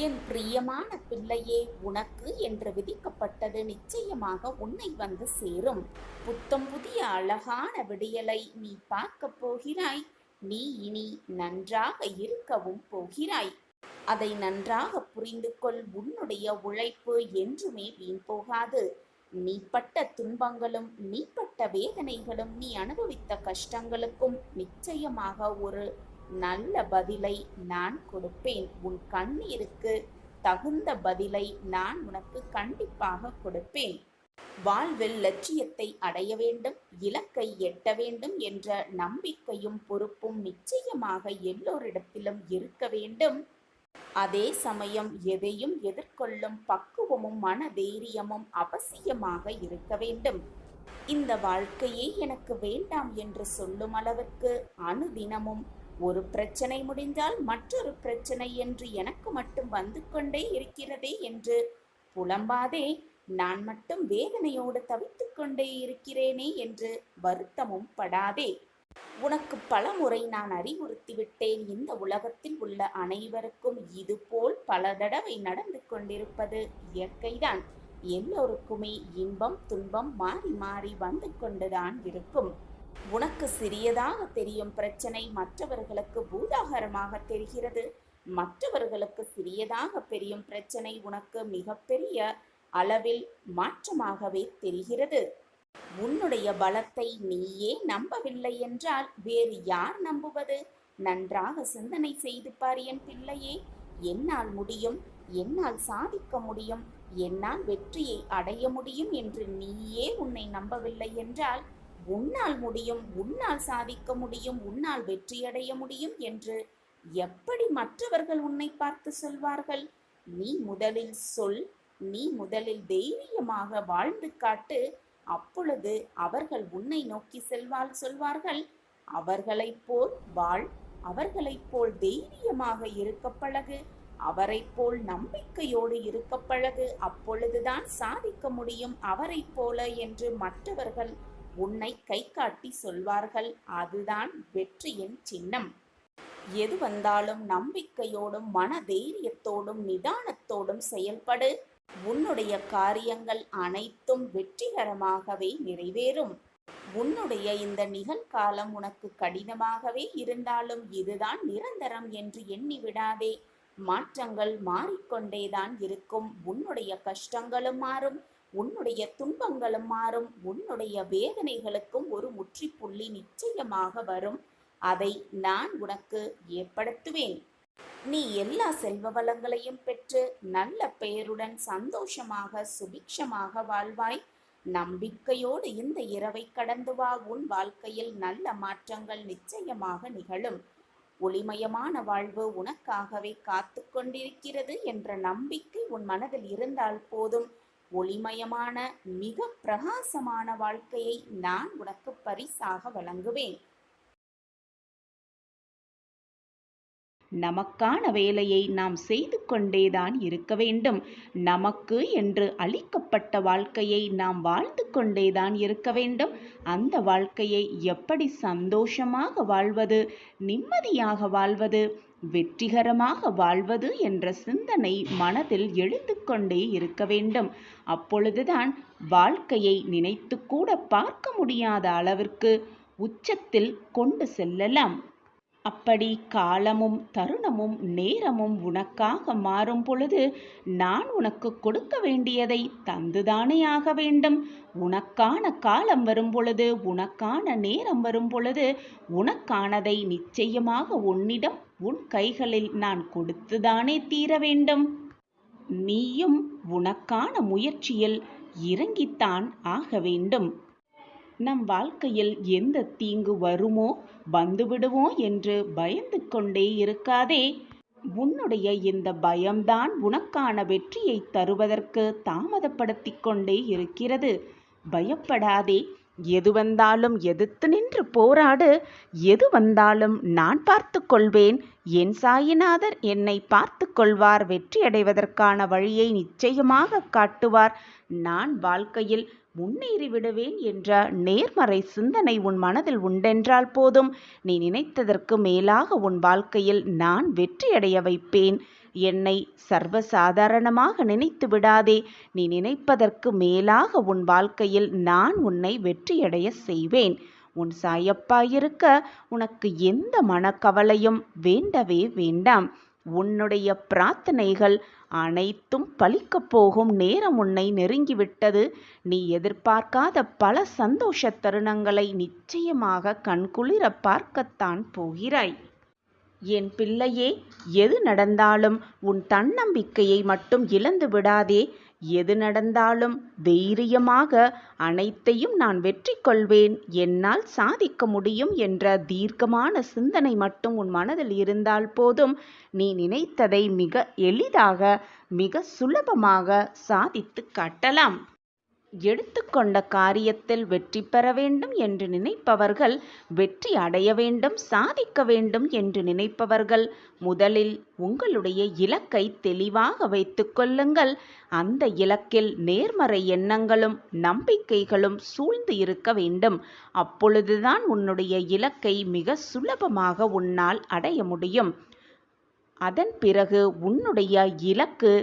என் பிரியமான பிள்ளையே, உனக்கு என்று விதிக்கப்பட்டது நிச்சயமாக உன்னை வந்து சேரும். புத்தம் புதிய அழகான விடியலை நீ பார்க்கப் போகிறாய். நீ இனி நன்றாக இருக்கவும் போகிறாய். அதை நன்றாக புரிந்து கொள். உன்னுடைய உழைப்பு என்றுமே வீண் போகாது. நீ பட்ட துன்பங்களும் நீ பட்ட வேதனைகளும் நீ அனுபவித்த கஷ்டங்களுக்கும் நிச்சயமாக ஒரு நல்ல பதிலை நான் கொடுப்பேன். உன் கண்ணீருக்கு தகுந்த பதிலை நான் உனக்கு கண்டிப்பாக கொடுப்பேன். வாழ்வில் லட்சியத்தை அடைய வேண்டும், இலக்கை எட்ட வேண்டும் என்ற நம்பிக்கையும் பொறுப்பும் நிச்சயமாக எல்லோரிடத்திலும் இருக்க வேண்டும். அதே சமயம் எதையும் எதிர்கொள்ளும் பக்குவமும் மன தைரியமும் அவசியமாக இருக்க வேண்டும். இந்த வாழ்க்கையே எனக்கு வேண்டாம் என்று சொல்லும் அளவிற்கு அனுதினமும் ஒரு பிரச்சனை முடிந்தால் மற்றொரு பிரச்சனை என்று எனக்கு மட்டும் வந்து கொண்டே இருக்கிறதே என்று புலம்பாதே. நான் மட்டும் வேதனையோடு தவித்துக் கொண்டே இருக்கிறேனே என்று வருத்தமும் படாதே. உனக்கு பலமுறை நான் அறிவுறுத்திவிட்டேன். இந்த உலகத்தில் உள்ள அனைவருக்கும் இதுபோல் பல தடவை நடந்து கொண்டிருப்பது இயற்கைதான். எல்லோருக்குமே இன்பம் துன்பம் மாறி மாறி வந்து கொண்டுதான் இருக்கும். உனக்கு சிறியதாக தெரியும் பிரச்சனை மற்றவர்களுக்கு பூதாகரமாக தெரிகிறது. மற்றவர்களுக்கு சிறியதாக தெரியும் பிரச்சனை உனக்கு மிகப்பெரிய அளவில் மாற்றமாகவே தெரிகிறது. உன்னுடைய பலத்தை நீயே நம்பவில்லை என்றால் வேறு யார் நம்புவது? நன்றாக சிந்தனை செய்து பார் என் பிள்ளையே. என்னால் முடியும், என்னால் சாதிக்க முடியும், என்னால் வெற்றியை அடைய முடியும் என்று நீயே உன்னை நம்பவில்லை என்றால் உன்னால் முடியும், உன்னால் சாதிக்க முடியும், உன்னால் வெற்றியடைய முடியும் என்று எப்படி மற்றவர்கள் உன்னை பார்த்து சொல்வார்கள்? நீ முதலில் சொல், நீ முதலில் தைரியமாக வாழ்ந்து காட்டு. அப்பொழுது அவர்கள் உன்னை நோக்கி சொல்வார்கள், அவர்களைப் போல் வாழ், அவர்களைப் போல் தைரியமாக இருக்க பழகு, அவரைப் போல் நம்பிக்கையோடு இருக்க பழகு. அப்பொழுதுதான் சாதிக்க முடியும் அவரைப் போல என்று மற்றவர்கள் உன்னை கை காட்டி சொல்வார்கள். அதுதான் வெற்றியின் சின்னம். எது வந்தாலும் நம்பிக்கையோடும் மன தைரியத்தோடும் நிதானத்தோடும் செயல்படு. உன்னுடைய காரியங்கள் அனைத்தும் வெற்றிகரமாகவே நிறைவேறும். உன்னுடைய இந்த நிகழ்காலம் உனக்கு கடினமாகவே இருந்தாலும் இதுதான் நிரந்தரம் என்று எண்ணி விடாதே. மாற்றங்கள் மாறிக்கொண்டேதான் இருக்கும். உன்னுடைய கஷ்டங்களும் மாறும், உன்னுடைய துன்பங்களும் மாறும், உன்னுடைய வேதனைகளுக்கும் ஒரு முற்றுப்புள்ளி நிச்சயமாக வரும். அதை நான் உனக்கு ஏற்படுத்துவேன். நீ எல்லா செல்வ வளங்களையும் பெற்று நல்ல பெயருடன் சந்தோஷமாக சுபிக்ஷமாக வாழ்வாய். நம்பிக்கையோடு இந்த இரவை கடந்து வா. உன் வாழ்க்கையில் நல்ல மாற்றங்கள் நிச்சயமாக நிகழும். ஒளிமயமான வாழ்வு உனக்காகவே காத்து கொண்டிருக்கிறது என்ற நம்பிக்கை உன் மனதில் இருந்தால் போதும். ஒளிமயமான மிக பிரகாசமான வாழ்க்கையை நான் உனக்கு பரிசாக வழங்குவேன். நமக்கான வேலையை நாம் செய்து கொண்டேதான் இருக்க வேண்டும். நமக்கு என்று அளிக்கப்பட்ட வாழ்க்கையை நாம் வாழ்ந்து கொண்டேதான் இருக்க வேண்டும். அந்த வாழ்க்கையை எப்படி சந்தோஷமாக வாழ்வது, நிம்மதியாக வாழ்வது, வெற்றிகரமாக வாழ்வது என்ற சிந்தனை மனதில் எழுந்து கொண்டே இருக்க வேண்டும். அப்பொழுதுதான் வாழ்க்கையை நினைத்து கூட பார்க்க முடியாத அளவிற்கு உச்சத்தில் கொண்டு செல்லலாம். அப்படி காலமும் தருணமும் நேரமும் உனக்காக மாறும் பொழுது நான் உனக்கு கொடுக்க வேண்டியதை தந்துதானே ஆக வேண்டும். உனக்கான காலம் வரும் பொழுது, உனக்கான நேரம் வரும் பொழுது உனக்கானதை நிச்சயமாக உன்னிடம் உன் கைகளில் நான் கொடுத்துதானே தீர வேண்டும். நீயும் உனக்கான முயற்சியில் இறங்கித்தான் ஆக வேண்டும். நம் வாழ்க்கையில் எந்த தீங்கு வருமோ வந்துவிடுமோ என்று பயந்து கொண்டே இருக்காதே. உன்னுடைய இந்த பயம்தான் உனக்கான வெற்றியை தருவதற்கு தாமதப்படுத்தி கொண்டே இருக்கிறது. பயப்படாதே. எது வந்தாலும் எதிர்த்து நின்று போராடு. எது வந்தாலும் நான் பார்த்து கொள்வேன். என் சாயிநாதர் என்னை பார்த்து கொள்வார். வெற்றியடைவதற்கான வழியை நிச்சயமாக காட்டுவார். நான் வாழ்க்கையில் முன்னேறி விடுவேன் என்ற நேர்மறை சிந்தனை உன் மனதில் உண்டென்றால் போதும், நீ நினைத்ததற்கு மேலாக உன் வாழ்க்கையில் நான் வெற்றியடைய வைப்பேன். என்னை சர்வசாதாரணமாக நினைத்து விடாதே. நீ நினைப்பதற்கு மேலாக உன் வாழ்க்கையில் நான் உன்னை வெற்றியடைய செய்வேன். உன் சாயப்பா இருக்க உனக்கு எந்த மனக்கவலையும் வேண்டவே வேண்டாம். உன்னுடைய பிரார்த்தனைகள் அனைத்தும் பலிக்கப் போகும் நேரம் உன்னை நெருங்கிவிட்டது. நீ எதிர்பார்க்காத பல சந்தோஷ தருணங்களை நிச்சயமாக கண்குளிர பார்க்கத்தான் போகிறாய். என் பிள்ளையே, எது நடந்தாலும் உன் தன்னம்பிக்கையை மட்டும் இழந்து விடாதே. எது நடந்தாலும் தைரியமாக அனைத்தையும் நான் வெற்றி கொள்வேன், என்னால் சாதிக்க முடியும் என்ற தீர்க்கமான சிந்தனை மட்டும் உன் மனதில் இருந்தால் போதும், நீ நினைத்ததை மிக எளிதாக மிக சுலபமாக சாதித்து காட்டலாம். எடுத்துக்கொண்ட காரியத்தில் வெற்றி பெற வேண்டும் என்று நினைப்பவர்கள், வெற்றி அடைய வேண்டும், சாதிக்க வேண்டும் என்று நினைப்பவர்கள் முதலில் உங்களுடைய இலக்கை தெளிவாக வைத்துக் கொள்ளுங்கள். அந்த இலக்கில் நேர்மறை எண்ணங்களும் நம்பிக்கைகளும் சூழ்ந்து இருக்க வேண்டும். அப்பொழுதுதான் உன்னுடைய இலக்கை மிக சுலபமாக உன்னால் அடைய முடியும். அதன் பிறகு உன்னுடைய இலக்கு,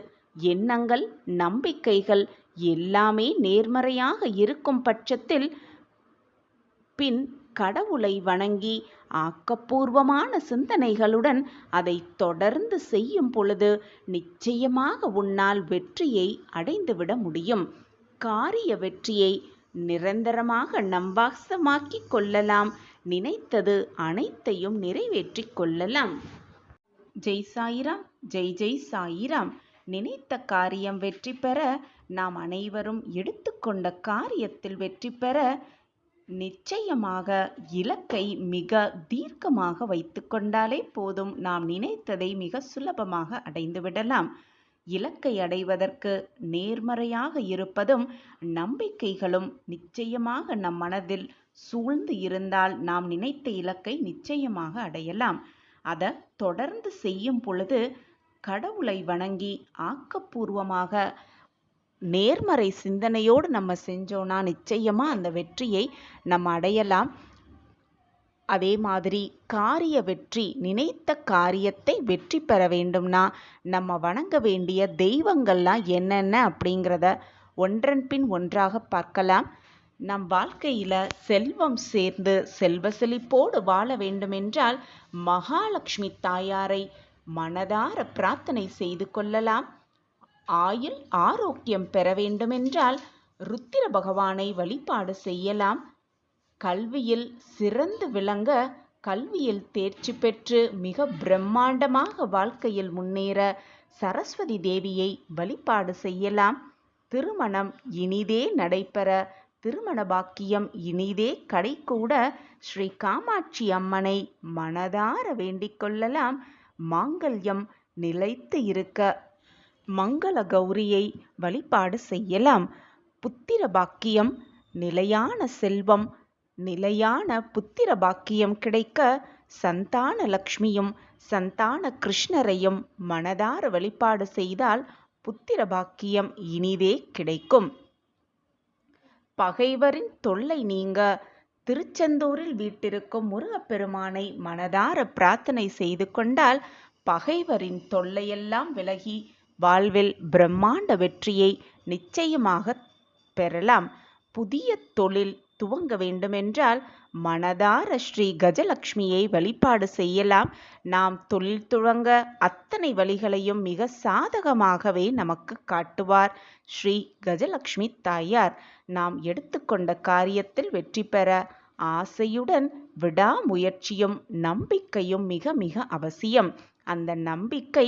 எண்ணங்கள், நம்பிக்கைகள் எல்லாமே நேர்மறையாக இருக்கும் பட்சத்தில் பின் கடவுளை வணங்கி ஆக்கப்பூர்வமான சிந்தனைகளுடன் அதை தொடர்ந்து செய்யும் பொழுது நிச்சயமாக உன்னால் வெற்றியை அடைந்துவிட முடியும். காரிய வெற்றியை நிரந்தரமாக நம்பாசமாக்கிக் கொள்ளலாம். நினைத்தது அனைத்தையும் நிறைவேற்றிக் கொள்ளலாம். ஜெய் சாயிராம், ஜெய் ஜெய் சாயிராம். நினைத்த காரியம் வெற்றி பெற, நாம் அனைவரும் எடுத்துக்கொண்ட காரியத்தில் வெற்றி பெற நிச்சயமாக இலக்கை மிக தீர்க்கமாக வைத்து கொண்டாலே போதும், நாம் நினைத்ததை மிக சுலபமாக அடைந்து விடலாம். இலக்கை அடைவதற்கு நேர்மறையாக இருப்பதும் நம்பிக்கைகளும் நிச்சயமாக நம் மனதில் சூழ்ந்து இருந்தால் நாம் நினைத்த இலக்கை நிச்சயமாக அடையலாம். அதை தொடர்ந்து செய்யும் பொழுது கடவுளை வணங்கி ஆக்கப்பூர்வமாக நேர்மறை சிந்தனையோடு நம்ம செஞ்சோன்னா நிச்சயமாக அந்த வெற்றியை நம்ம அடையலாம். அதே மாதிரி காரிய வெற்றி, நினைத்த காரியத்தை வெற்றி பெற வேண்டும்னா நம்ம வணங்க வேண்டிய தெய்வங்கள்லாம் என்னென்ன அப்படிங்கிறத ஒன்றன் பின் ஒன்றாக பார்க்கலாம். நம் வாழ்க்கையில் செல்வம் சேர்ந்து செல்வ செழிப்போடு வாழ வேண்டுமென்றால் மகாலட்சுமி தாயாரை மனதார பிரார்த்தனை செய்து கொள்ளலாம். ஆயுள் ஆரோக்கியம் பெற வேண்டுமென்றால் ருத்திர பகவானை வழிபாடு செய்யலாம். கல்வியில் சிறந்து விளங்க, கல்வியில் தேர்ச்சி பெற்று மிக பிரம்மாண்டமாக வாழ்க்கையில் முன்னேற சரஸ்வதி தேவியை வழிபாடு செய்யலாம். திருமணம் இனிதே நடைபெற, திருமண பாக்கியம் இனிதே கடைகூட ஸ்ரீ காமாட்சி அம்மனை மனதார வேண்டிக் கொள்ளலாம். மாங்கல்யம் நிலைத்து இருக்க மங்கள கௌரியை வழிபாடு செய்யலாம். புத்திர பாக்கியம், நிலையான செல்வம், நிலையான புத்திர பாக்கியம் கிடைக்க சந்தான லக்ஷ்மியும் சந்தான கிருஷ்ணரையும் மனதார வழிபாடு செய்தால் புத்திர பாக்கியம் இனிதே கிடைக்கும். பகைவரின் தொல்லை நீங்க திருச்செந்தூரில் வீட்டிருக்கும் முருகப்பெருமானை மனதார பிரார்த்தனை செய்து கொண்டால் பகைவரின் தொல்லையெல்லாம் விலகி வாழ்வில் பிரம்மாண்ட வெற்றியை நிச்சயமாக பெறலாம். புதிய தொழில் துவங்க வேண்டுமென்றால் மனதார ஸ்ரீ கஜலட்சுமியை வழிபாடு செய்யலாம். நாம் தொழில் துவங்க அத்தனை வழிகளையும் மிக சாதகமாகவே நமக்கு காட்டுவார் ஸ்ரீ கஜலட்சுமி தாயார். நாம் எடுத்துக்கொண்ட காரியத்தில் வெற்றி பெற ஆசையுடன் விடாமுயற்சியும் நம்பிக்கையும் மிக மிக அவசியம். அந்த நம்பிக்கை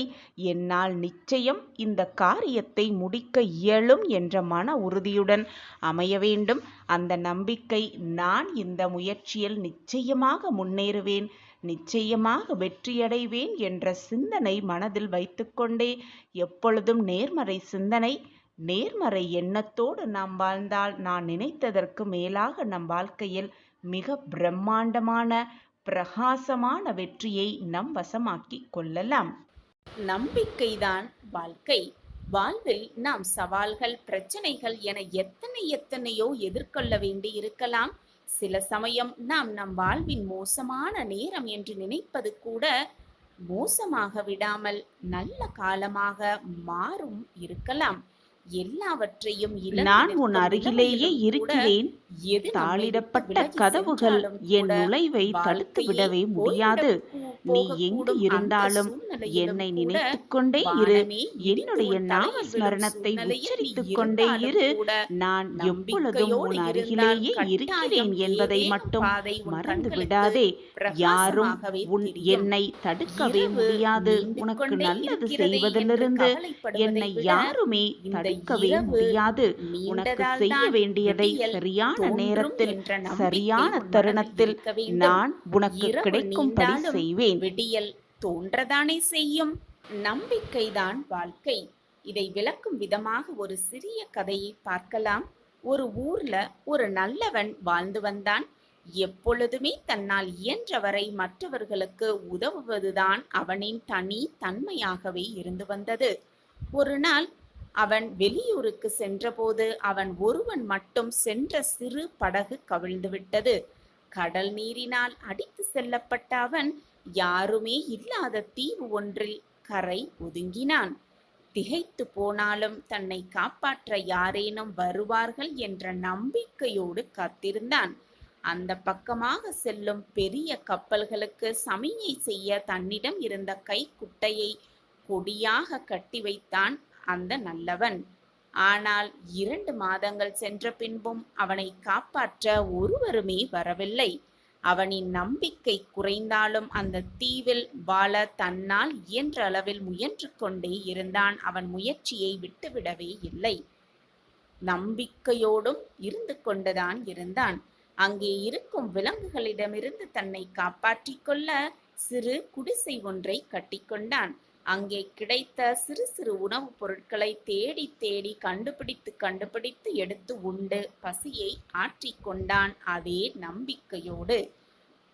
என்னால் நிச்சயம் இந்த காரியத்தை முடிக்க இயலும் என்ற மன உறுதியுடன் அமைய வேண்டும். அந்த நம்பிக்கை, நான் இந்த முயற்சியில் நிச்சயமாக முன்னேறுவேன், நிச்சயமாக வெற்றியடைவேன் என்ற சிந்தனை மனதில் வைத்துக்கொண்டே எப்பொழுதும் நேர்மறை சிந்தனை, நேர்மறை எண்ணத்தோடு நாம் வாழ்ந்தால் நான் நினைத்ததற்கு மேலாக நம் வாழ்க்கையில் மிக பிரம்மாண்டமான பிரகாசமான வெற்றியை நம் வசமாக்கிக் கொள்ளலாம். நம்பிக்கைதான் வாழ்க்கை. வாழ்வில் நாம் சவால்கள், பிரச்சனைகள் என எத்தனையோ எதிர்கொள்ள வேண்டி இருக்கலாம். சில சமயம் நாம் நம் வாழ்வின் மோசமான நேரம் என்று நினைப்பது கூட மோசமாக விடாமல் நல்ல காலமாக மாறும் இருக்கலாம். எல்லாவற்றையும் நான் உன் அருகிலேயே இருக்கிறேன். தாளிடப்பட்ட கதவுகள் என் நுழைவை தடுத்து விடவே முடியாது. நீ எங்கு இருந்தாலும் என்னை நினைத்துக் கொண்டே இரு. என்னுடைய நாமஸ்மரணத்தை உச்சரித்துக் கொண்டே இரு. நான் எப்பொழுதும் உன் அருகிலேயே இருக்கிறேன் என்பதை மட்டும் மறந்து விடாதே. யாரும் என்னை தடுக்கவே முடியாது. உனக்கு நல்லது செய்வதிலிருந்து என்னை யாருமே தடுக்கவே முடியாது. உனக்கு செய்ய வேண்டியதை சரியான நேரத்தில், சரியான தருணத்தில் நான் உனக்கு கிடைக்கும்படி செய்வேன். விடியல் தோன்றதானே செய்யும். நம்பிக்கைதான் வாழ்க்கை. இதை விளக்கும் விதமாக ஒரு சிறிய கதையை பார்க்கலாம். ஒரு ஊர்ல ஒரு நல்லவன் வாழ்ந்து வந்தான். எப்பொழுதுமே தன்னால் இயன்றவரை மற்றவர்களுக்கு உதவுவதுதான் அவனின் தனி தன்மையாகவே இருந்து வந்தது. ஒரு நாள் அவன் வெளியூருக்கு சென்றபோது அவன் ஒருவன் மட்டும் சென்ற சிறு படகு கவிழ்ந்து விட்டது. கடல் நீரினால் அடித்து செல்லப்பட்ட அவன் யாருமே இல்லாத தீவு ஒன்றில் கரை ஒதுங்கினான். திகைத்து போனாலும் தன்னை காப்பாற்ற யாரேனும் வருவார்கள் என்ற நம்பிக்கையோடு காத்திருந்தான். அந்த பக்கமாக செல்லும் பெரிய கப்பல்களுக்கு சமிஞை செய்ய தன்னிடம் இருந்த கைக்குட்டையை கொடியாக கட்டி வைத்தான் அந்த நல்லவன். ஆனால் 2 மாதங்கள் சென்ற பின்பும் அவனை காப்பாற்ற ஒருவருமே வரவில்லை. அவனின் நம்பிக்கை குறைந்தாலும் அந்த தீவில் வாழ தன்னால் இயன்ற அளவில் முயன்று கொண்டே இருந்தான். அவன் முயற்சியை விட்டுவிடவே இல்லை. நம்பிக்கையோடும் இருந்து கொண்டுதான் இருந்தான். அங்கே இருக்கும் விலங்குகளிடமிருந்து தன்னை காப்பாற்றிக் கொள்ள சிறு குடிசை ஒன்றை கட்டிக்கொண்டான். அங்கே கிடைத்த சிறு சிறு உணவுப் பொருட்களை தேடி தேடி கண்டுபிடித்து எடுத்து உண்டு பசியை ஆற்றிக்கொண்டான். அதே நம்பிக்கையோடு.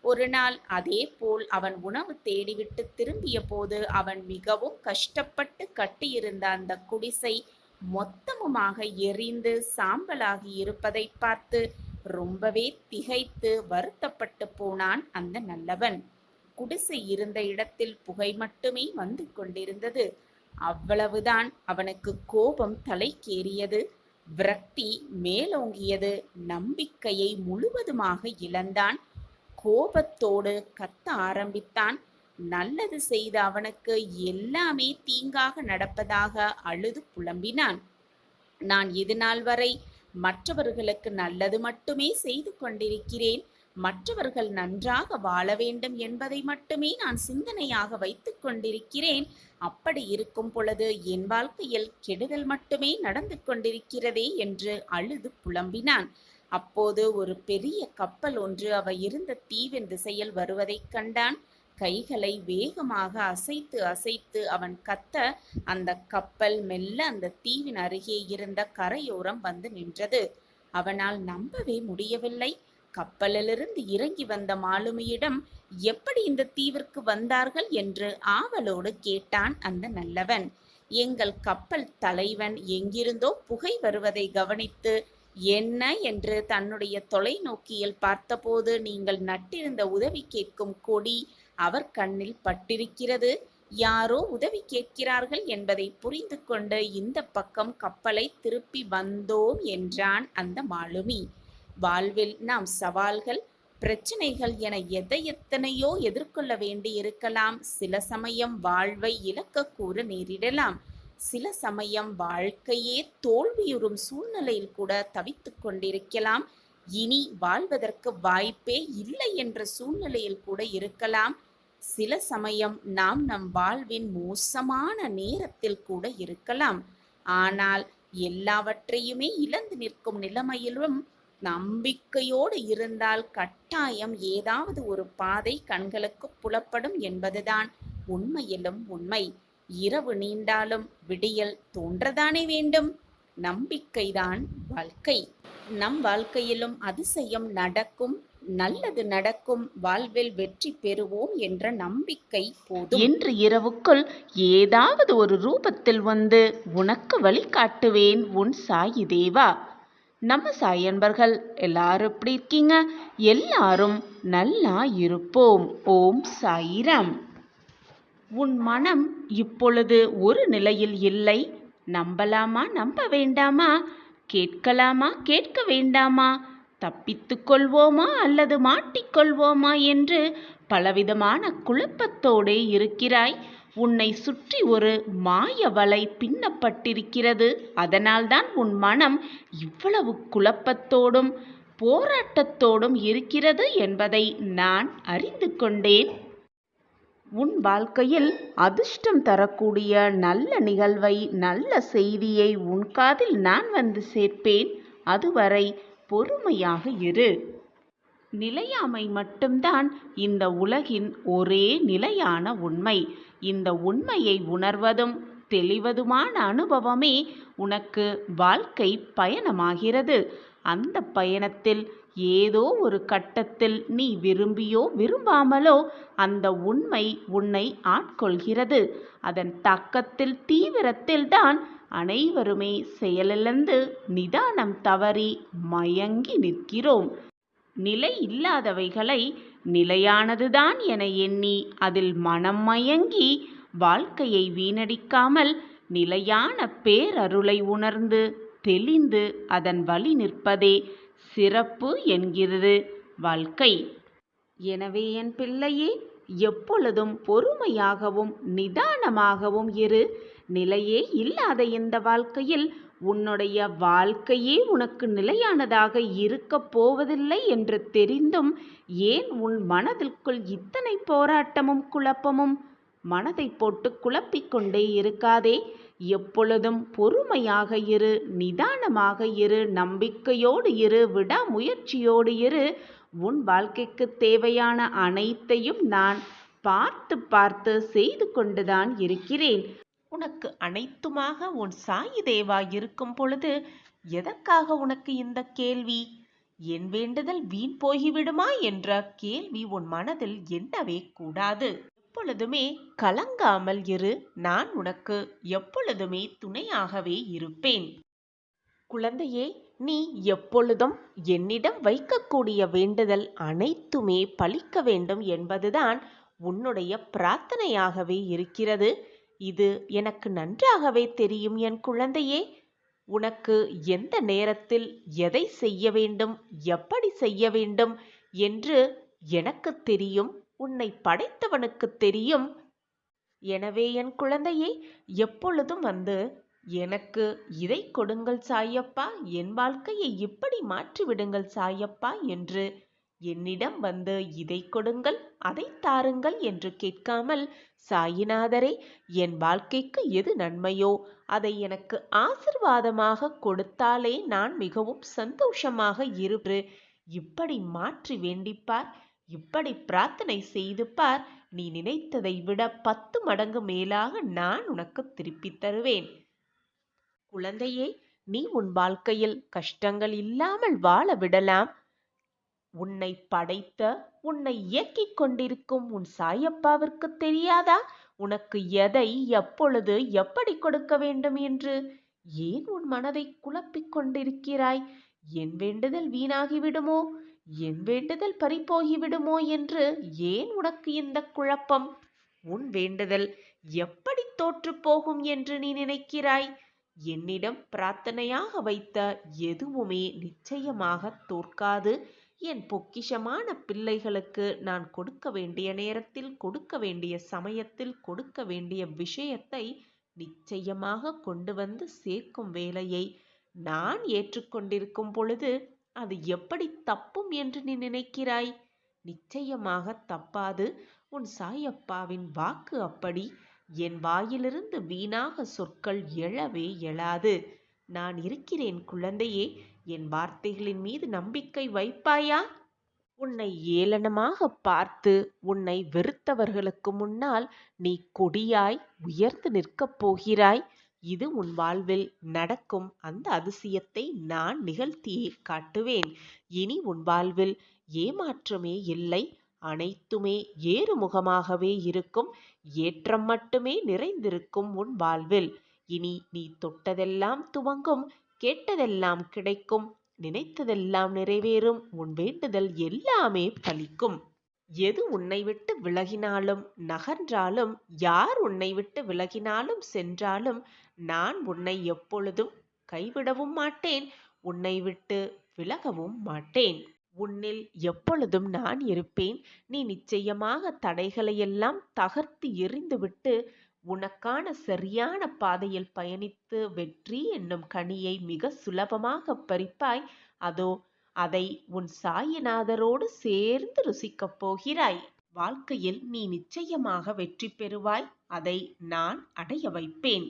ஒரு நாள் அதே போல் அவன் உணவு தேடிவிட்டு திரும்பிய போது அவன் மிகவும் கஷ்டப்பட்டு கட்டியிருந்த அந்த குடிசை மொத்தமுமாக எரிந்து சாம்பலாகி இருப்பதை பார்த்து ரொம்பவே திகைத்து வருத்தப்பட்டு போனான் அந்த நல்லவன். குடிசை இருந்த இடத்தில் புகை மட்டுமே வந்து கொண்டிருந்தது. அவ்வளவுதான் அவனுக்கு கோபம் தலைக்கேறியது. விரக்தி மேலோங்கியது. நம்பிக்கையை முழுவதுமாக இழந்தான். கோபத்தோடு கத்த ஆரம்பித்தான். நல்லது செய்த அவனுக்கு எல்லாமே தீங்காக நடப்பதாக அழுது புலம்பினான். நான் இதுநாள் வரை மற்றவர்களுக்கு நல்லது மட்டுமே செய்து கொண்டிருக்கிறேன். மற்றவர்கள் நன்றாக வாழ வேண்டும் என்பதை மட்டுமே நான் சிந்தனையாக வைத்துக் கொண்டிருக்கிறேன். அப்படி இருக்கும் பொழுது என் வாழ்க்கையில் கெடுதல் மட்டுமே நடந்து கொண்டிருக்கிறதே என்று அழுது புலம்பினான். அப்போது ஒரு பெரிய கப்பல் ஒன்று அவ இருந்த தீவின் திசையில் வருவதைக் கண்டான். கைகளை வேகமாக அசைத்து அசைத்து அவன் கத்த அந்த கப்பல் மெல்ல அந்த தீவின் அருகே இருந்த கரையோரம் வந்து நின்றது. அவனால் நம்பவே முடியவில்லை. கப்பலிலிருந்து இறங்கி வந்த மாலுமியிடம் எப்படி இந்த தீவிற்கு வந்தார்கள் என்று ஆவலோடு கேட்டான் அந்த நல்லவன். எங்கள் கப்பல் தலைவன் எங்கிருந்தோ புகை வருவதை கவனித்து என்ன என்று தன்னுடைய தொலைநோக்கியில் பார்த்தபோது நீங்கள் நட்டிருந்த உதவி கேட்கும் கொடி அவர் கண்ணில் பட்டிருக்கிறது. யாரோ உதவி கேட்கிறார்கள் என்பதை புரிந்து கொண்டு இந்த பக்கம் கப்பலை திருப்பி வந்தோம் என்றான் அந்த மாலுமி. வாழ்வில் நாம் சவால்கள், பிரச்சனைகள் என எத்தனையோ எதிர்கொள்ள வேண்டி இருக்கலாம். சில சமயம் வாழ்வை இழக்கக்கூட நேரிடலாம். சில சமயம் வாழ்க்கையே தோல்வியுறும் சூழ்நிலையில் கூட தவித்துக் கொண்டிருக்கலாம். இனி வாழ்வதற்கு வாய்ப்பே இல்லை என்ற சூழ்நிலையில் கூட இருக்கலாம். சில சமயம் நாம் நம் வாழ்வின் மோசமான நேரத்தில் கூட இருக்கலாம். ஆனால் எல்லாவற்றையுமே இழந்து நிற்கும் நிலைமையிலும் நம்பிக்கையோடு இருந்தால் கட்டாயம் ஏதாவது ஒரு பாதை கண்களுக்கு புலப்படும் என்பதுதான் உண்மையிலும் உண்மை. இரவு நீண்டாலும் விடியல் தோன்றதானே வேண்டும். நம்பிக்கைதான் வாழ்க்கை. நம் வாழ்க்கையிலும் அதிசயம் நடக்கும், நல்லது நடக்கும், வாழ்வில் வெற்றி பெறுவோம் என்ற நம்பிக்கை போதும். இன்று இரவுக்குள் ஏதாவது ஒரு ரூபத்தில் வந்து உனக்கு வழிகாட்டுவேன் உன் சாயி தேவா. நம்ம சாய் அன்பர்கள் எல்லாரும் எப்படி இருக்கீங்க? எல்லாரும் நல்லா இருப்போம். ஓம் சாயிராம். உன் மனம் இப்பொழுது ஒரு நிலையில் இல்லை. நம்பலாமா நம்ப வேண்டாமா? கேட்கலாமா கேட்க வேண்டாமா? தப்பித்துக் கொள்வோமா அல்லது மாட்டிக்கொள்வோமா என்று பலவிதமான குழப்பத்தோடே இருக்கிறாய். உன்னை சுற்றி ஒரு மாய வலை பின்னப்பட்டிருக்கிறது. அதனால்தான் உன் மனம் இவ்வளவு குழப்பத்தோடும் போராட்டத்தோடும் இருக்கிறது என்பதை நான் அறிந்து கொண்டேன். உன் வாழ்க்கையில் அதிர்ஷ்டம் தரக்கூடிய நல்ல நிகழ்வை, நல்ல செய்தியை உன் காதில் நான் வந்து சேர்ப்பேன். அதுவரை பொறுமையாக இரு. நிலையாமை மட்டும்தான் இந்த உலகின் ஒரே நிலையான உண்மை. இந்த உண்மையை உணர்வதும் தெளிவதுமான அனுபவமே உனக்கு வாழ்க்கை பயணமாகிறது. அந்த பயணத்தில் ஏதோ ஒரு கட்டத்தில் நீ விரும்பியோ விரும்பாமலோ அந்த உண்மை உன்னை ஆட்கொள்கிறது. அதன் தாக்கத்தில் தீவிரத்தில் தான் அனைவருமே செயலிழந்து நிதானம் தவறி மயங்கி நிற்கிறோம். நிலை இல்லாதவைகளை நிலையானதுதான் என எண்ணி அதில் மனம் மயங்கி வாழ்க்கையை வீணடிக்காமல் நிலையான பேரருளை உணர்ந்து தெளிந்து அதன் வழி நிற்பதே சிறப்பு என்கிறது வாழ்க்கை. எனவே என் பிள்ளையே, எப்பொழுதும் பொறுமையாகவும் நிதானமாகவும் இரு. நிலையே இல்லாத இந்த வாழ்க்கையில் உன்னுடைய வாழ்க்கையே உனக்கு நிலையானதாக இருக்கப் போவதில்லை என்று தெரிந்தும் ஏன் உன் மனதிற்குள் இத்தனை போராட்டமும் குழப்பமும்? மனதை போட்டு குழப்பிக்கொண்டே இருக்காதே. எப்பொழுதும் பொறுமையாக இரு, நிதானமாக இரு, நம்பிக்கையோடு இரு, விடாமுயற்சியோடு இரு. உன் வாழ்க்கைக்கு தேவையான அனைத்தையும் நான் பார்த்து பார்த்து செய்து கொண்டுதான் இருக்கிறேன். உனக்கு அனைத்துமாக உன் சாயி தேவா இருக்கும் பொழுது எதற்காக உனக்கு இந்த கேள்வி? என் வேண்டுதல் வீண் போகிவிடுமா என்ற கேள்வி உன் மனதில் எண்ணவே கூடாது. எப்பொழுதுமே கலங்காமல் இரு. நான் உனக்கு எப்பொழுதுமே துணையாகவே இருப்பேன். குழந்தையே, நீ எப்பொழுதும் என்னிடம் வைக்கக்கூடிய வேண்டுதல் அனைத்துமே பலிக்க வேண்டும் என்பதுதான் உன்னுடைய பிரார்த்தனையாகவே இருக்கிறது. இது எனக்கு நன்றாகவே தெரியும் என் குழந்தையே. உனக்கு எந்த நேரத்தில் எதை செய்ய வேண்டும், எப்படி செய்ய வேண்டும் என்று எனக்கு தெரியும். உன்னை படைத்தவனுக்கு தெரியும். எனவே என் குழந்தையே, எப்பொழுதும் வந்து எனக்கு இதை கொடுங்கள் சாயப்பா, என் வாழ்க்கையை இப்படி மாற்றிவிடுங்கள் சாயப்பா என்று என்னிடம் வந்து இதை கொடுங்கள் அதை தாருங்கள் என்று கேட்காமல், சாயிநாதரே, என் வாழ்க்கைக்கு எது நன்மையோ அதை எனக்கு ஆசிர்வாதமாக கொடுத்தாலே நான் மிகவும் சந்தோஷமாக இரு. இப்படி மாற்றி வேண்டிப்பார், இப்படி பிரார்த்தனை செய்து பார். நீ நினைத்ததை விட 10 மடங்கு மேலாக நான் உனக்கு திருப்பி தருவேன். குழந்தையே, நீ உன் வாழ்க்கையில் கஷ்டங்கள் இல்லாமல் வாழ விடலாம். உன்னை படைத்த, உன்னை இயக்கிக் கொண்டிருக்கும் உன் சாயப்பாவிற்கு தெரியாதா உனக்கு எதை எப்பொழுது எப்படி கொடுக்க வேண்டும் என்று? ஏன் உன் மனதை குழப்பிக் கொண்டிருக்கிறாய்? என் வேண்டுதல் வீணாகிவிடுமோ, என் வேண்டுதல் பறிபோகிவிடுமோ என்று ஏன் உனக்கு இந்த குழப்பம்? உன் வேண்டுதல் எப்படி தோற்று போகும் என்று நீ நினைக்கிறாய்? என்னிடம் பிரார்த்தனையாக வைத்த எதுவுமே நிச்சயமாக தோற்காது. என் பொக்கிஷமான பிள்ளைகளுக்கு நான் கொடுக்க வேண்டிய நேரத்தில், கொடுக்க வேண்டிய சமயத்தில், கொடுக்க வேண்டிய விஷயத்தை நிச்சயமாக கொண்டு வந்து சேர்க்கும் வேலையை நான் ஏற்றுக்கொண்டிருக்கும் பொழுது அது எப்படி தப்பும் என்று நீ நினைக்கிறாய்? நிச்சயமாக தப்பாது. உன் சாயப்பாவின் வாக்கு அப்படி. என் வாயிலிருந்து வீணாக சொற்கள் எழவே எழாது. நான் இருக்கிறேன் குழந்தையே. என் வார்த்தைகளின் மீது நம்பிக்கை வைப்பாயா? உன்னை ஏளனமாக பார்த்து உன்னை வெறுத்தவர்களுக்கு முன்னால் நீ கொடியாய் உயர்ந்து நிற்கப் போகிறாய். இது உன் வாழ்வில் நடக்கும் அந்த அதிசயத்தை நான் நிகழ்த்தியே காட்டுவேன். இனி உன் வாழ்வில் ஏமாற்றமே இல்லை. அனைத்துமே ஏறுமுகமாகவே இருக்கும். ஏற்றம் மட்டுமே நிறைந்திருக்கும் உன் வாழ்வில். இனி நீ தொட்டதெல்லாம் துவங்கும், கேட்டதெல்லாம் கிடைக்கும், நினைத்ததெல்லாம் நிறைவேறும், உன் வேண்டுதல் எல்லாமே பலிக்கும். எது உன்னை விட்டு விலகினாலும் நகன்றாலும், யார் உன்னை விட்டு விலகினாலும் சென்றாலும், நான் உன்னை எப்பொழுதும் கைவிடவும் மாட்டேன், உன்னை விட்டு விலகவும் மாட்டேன். உன்னில் எப்பொழுதும் நான் இருப்பேன். நீ நிச்சயமாக தடைகளையெல்லாம் தகர்த்து எறிந்துவிட்டு உனக்கான சரியான பாதையில் பயணித்து வெற்றி என்னும் கனியை மிக சுலபமாக பறிப்பாய். அதோ அதை உன் சாயிநாதரோடு சேர்ந்து ருசிக்கப் போகிறாய். வாழ்க்கையில் நீ நிச்சயமாக வெற்றி பெறுவாய். அதை நான் அடைய வைப்பேன்.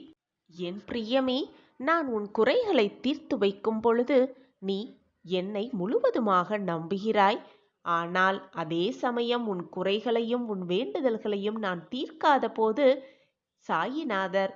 என் பிரியமே, நான் உன் குறைகளை தீர்த்து வைக்கும் பொழுது நீ என்னை முழுவதுமாக நம்புகிறாய். ஆனால் அதே சமயம் உன் குறைகளையும் உன் வேண்டுதல்களையும் நான் தீர்க்காத போது சாயிநாதர்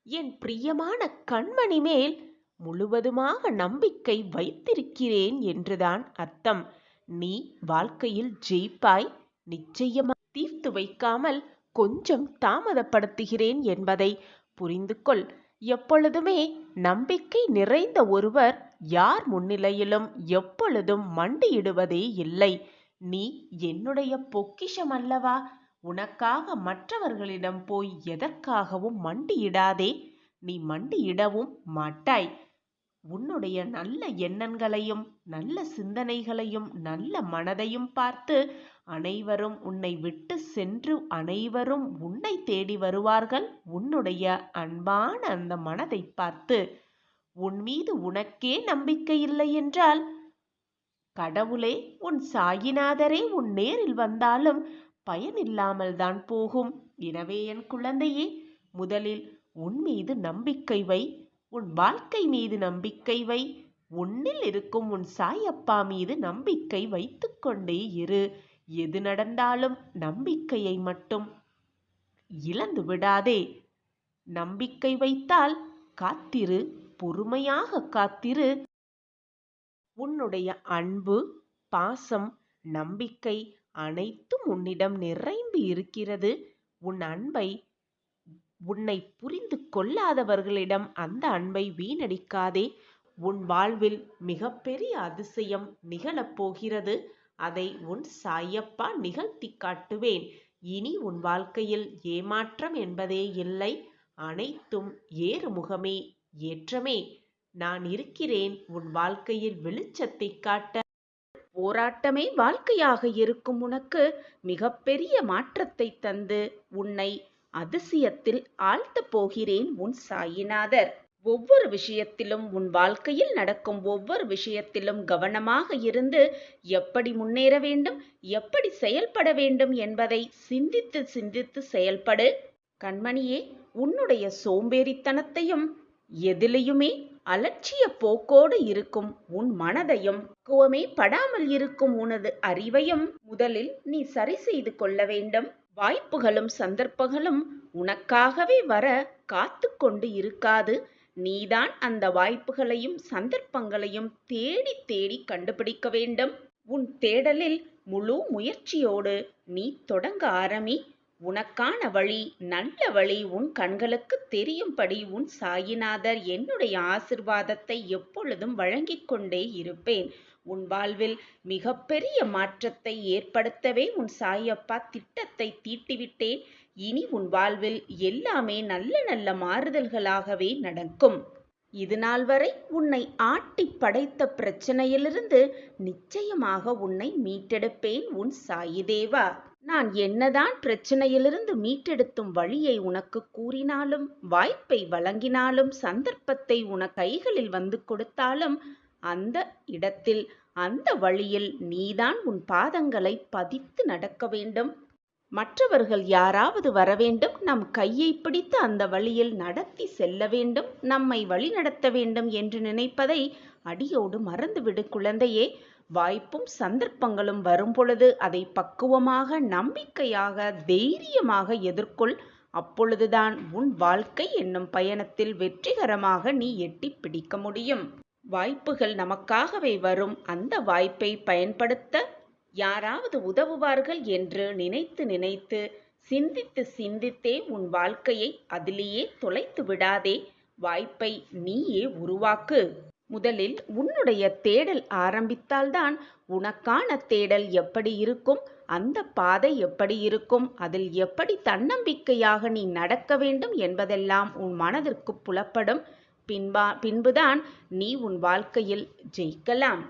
என் பிரியமான கண்மணி மேல் முழுவதுமாக நம்பிக்கை வைத்திருக்கிறேன் என்றுதான் அர்த்தம். நீ வாழ்க்கையில் ஜெயிப்பாய். நிச்சயமாக தீர்த்து வைக்காமல் கொஞ்சம் தாமதப்படுத்துகிறேன் என்பதை புரிந்து கொள். எப்பொழுதுமே நம்பிக்கை நிறைந்த ஒருவர் யார் முன்னிலையிலும் எப்பொழுதும் மண்டியிடுவதே இல்லை. நீ என்னுடைய பொக்கிஷம் அல்லவா? உனக்காக மற்றவர்களிடம் போய் எதற்காகவும் மண்டியிடாதே. நீ மண்டியிடவும் மாட்டாய். உன்னுடைய நல்ல எண்ணங்களையும் நல்ல சிந்தனைகளையும் நல்ல மனதையும் பார்த்து அனைவரும் உன்னை விட்டு சென்று அனைவரும் உன்னை தேடி வருவார்கள். உன்னுடைய அன்பான அந்த மனதை பார்த்து உன் மீது உனக்கே நம்பிக்கை இல்லை என்றால் கடவுளே, உன் சாயிநாதரே உன் நேரில் வந்தாலும் பயனில்லாமல் தான் போகும். எனவே என் குழந்தையே, முதலில் உன் மீது நம்பிக்கை வை. உன் வாழ்க்கை மீது நம்பிக்கை வை. உன்னில் இருக்கும் உன் சாயப்பா மீது நம்பிக்கை வைத்துக் கொண்டே இரு. எது நடந்தாலும் நம்பிக்கையை மட்டும் இழந்து விடாதே. நம்பிக்கை வைத்தால் காத்திரு, பொறுமையாக காத்திரு. உன்னுடைய அன்பு, பாசம், நம்பிக்கை அனைத்தும் உன்னிடம் நிரம்பி இருக்கிறது. உன் அன்பை உன்னை புரிந்து கொள்ளாதவர்களிடம் அந்த அன்பை வீணடிக்காதே. உன் வாழ்வில் மிகப்பெரிய அதிசயம் நிகழப்போகிறது. அதை உன் சாயப்பா நிகழ்த்தி காட்டுவேன். இனி உன் வாழ்க்கையில் ஏமாற்றம் என்பதே இல்லை. அனைத்தும் ஏறுமுகமே, ஏற்றமே. நான் இருக்கிறேன் உன் வாழ்க்கையில் வெளிச்சத்தை காட்ட. போராட்டமே வாழ்க்கையாக இருக்கும் உனக்கு மிகப்பெரிய மாற்றத்தை தந்து உன்னை அதிசயத்தில் ஆழ்த்தப் போகிறேன் உன் சாயிநாதர். ஒவ்வொரு விஷயத்திலும் உன் வாழ்க்கையில் நடக்கும் ஒவ்வொரு விஷயத்திலும் கவனமாக இருந்து எப்படி முன்னேற வேண்டும், எப்படி செயல்பட வேண்டும் என்பதை சிந்தித்து சிந்தித்து செயல்படு. கண்மணியே, உன்னுடைய சோம்பேறித்தனத்தையும் எதிலையுமே அலட்சிய போக்கோடு இருக்கும் உன் மனதையும் பக்குவமே படாமல் இருக்கும் உனது அறிவையும் முதலில் நீ சரி செய்து கொள்ள வேண்டும். வாய்ப்புகளும் சந்தர்ப்பங்களும் உனக்காகவே வர காத்து கொண்டு இருக்காது. நீதான் அந்த வாய்ப்புகளையும் சந்தர்ப்பங்களையும் தேடி தேடி கண்டுபிடிக்க வேண்டும். உன் தேடலில் முழு முயற்சியோடு நீ தொடங்க ஆரம்பி. உனக்கான வழி, நல்ல வழி உன் கண்களுக்கு தெரியும்படி உன் சாயிநாதர் என்னுடைய ஆசிர்வாதத்தை எப்பொழுதும் வழங்கிக் கொண்டே இருப்பேன். உன் வாழ்வில் மிகப்பெரிய மாற்றத்தை ஏற்படுத்தவே உன் சாயப்பா திட்டத்தை தீட்டிவிட்டேன். இனி உன் வாழ்வில் எல்லாமே நல்ல நல்ல மாறுதல்களாகவே நடக்கும். இதுநாள் வரை உன்னை ஆட்டி படைத்த பிரச்சனையிலிருந்து நிச்சயமாக உன்னை மீட்டெடுப்பேன் உன் சாயிதேவா. நான் என்னதான் பிரச்சனையிலிருந்து மீட்டெடுத்தும் வழியை உனக்கு கூறினாலும், வாய்ப்பை வழங்கினாலும், சந்தர்ப்பத்தை உன கைகளில் வந்து கொடுத்தாலும், அந்த இடத்தில் அந்த வழியில் நீதான் உன் பாதங்களை பதித்து நடக்க வேண்டும். மற்றவர்கள் யாராவது வரவேண்டும், நம் கையை பிடித்து அந்த வழியில் நடத்தி செல்ல வேண்டும், நம்மை வழிநடத்த வேண்டும் என்று நினைப்பதை அடியோடு மறந்துவிடு குழந்தையே. வாய்ப்பும் சந்தர்ப்பங்களும் வரும்பொழுது அதை பக்குவமாக, நம்பிக்கையாக, தைரியமாக எதிர்கொள். அப்பொழுதுதான் உன் வாழ்க்கை என்னும் பயணத்தில் வெற்றிகரமாக நீ எட்டி பிடிக்க முடியும். வாய்ப்புகள் நமக்காகவே வரும். அந்த வாய்ப்பை பயன்படுத்த யாராவது உதவுவார்கள் என்று நினைத்து நினைத்து, சிந்தித்து சிந்தித்தே உன் வாழ்க்கையை அதிலேயே தொலைத்து விடாதே. வாய்ப்பை நீயே உருவாக்கு. முதலில் உன்னுடைய தேடல் ஆரம்பித்தால்தான் உனக்கான தேடல் எப்படி இருக்கும், அந்த பாதை எப்படி இருக்கும், அதில் எப்படி தன்னம்பிக்கையாக நீ நடக்க வேண்டும் என்பதெல்லாம் உன் மனதிற்கு புலப்படும். பின்புதான் நீ உன் வாழ்க்கையில் ஜெயிக்கலாம்.